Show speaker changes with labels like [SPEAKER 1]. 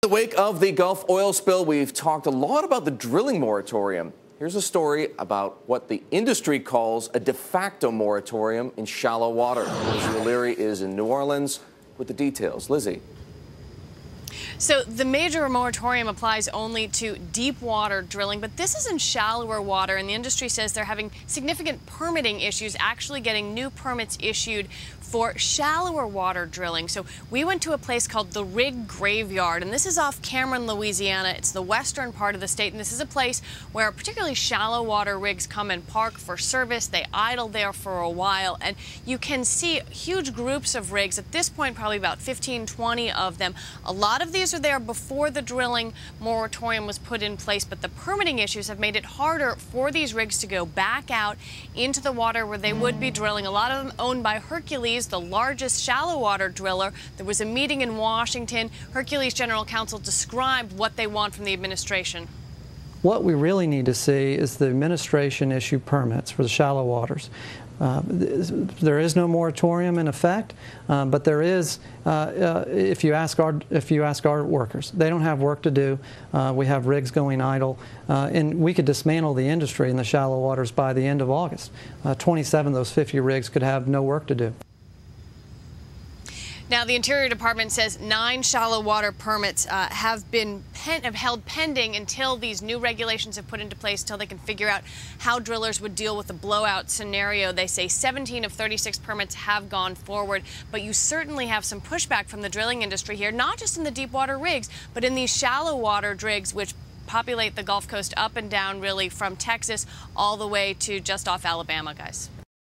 [SPEAKER 1] In the wake of the Gulf oil spill, we've talked a lot about the drilling moratorium. Here's a story about what the industry calls a de facto moratorium in shallow water. Lizzie O'Leary is in New Orleans with the details. Lizzie.
[SPEAKER 2] So the major moratorium applies only to deep water drilling, but this is in shallower water, and the industry says they're having significant permitting issues actually getting new permits issued for shallower water drilling. So we went to a place called the Rig Graveyard, and this is off Cameron, Louisiana. It's the western part of the state, and this is a place where particularly shallow water rigs come and park for service. They idle there for a while, and you can see huge groups of rigs. At this point, probably about 15, 20 of them. A lot of these are there before the drilling moratorium was put in place, but the permitting issues have made it harder for these rigs to go back out into the water where they would be drilling. A lot of them owned by Hercules, the largest shallow water driller. There was a meeting in Washington. Hercules General Counsel described what they want from the administration.
[SPEAKER 3] What we really need to see is the administration issue permits for the shallow waters. There is no moratorium in effect, but there is. If you ask our workers, they don't have work to do. We have rigs going idle, and we could dismantle the industry in the shallow waters by the end of August. 27 of those 50 rigs could have no work to do.
[SPEAKER 2] Now, the Interior Department says 9 shallow water permits have held pending until these new regulations have put into place, until they can figure out how drillers would deal with the blowout scenario. They say 17 of 36 permits have gone forward, but you certainly have some pushback from the drilling industry here, not just in the deep water rigs, but in these shallow water rigs, which populate the Gulf Coast up and down, really, from Texas all the way to just off Alabama, guys.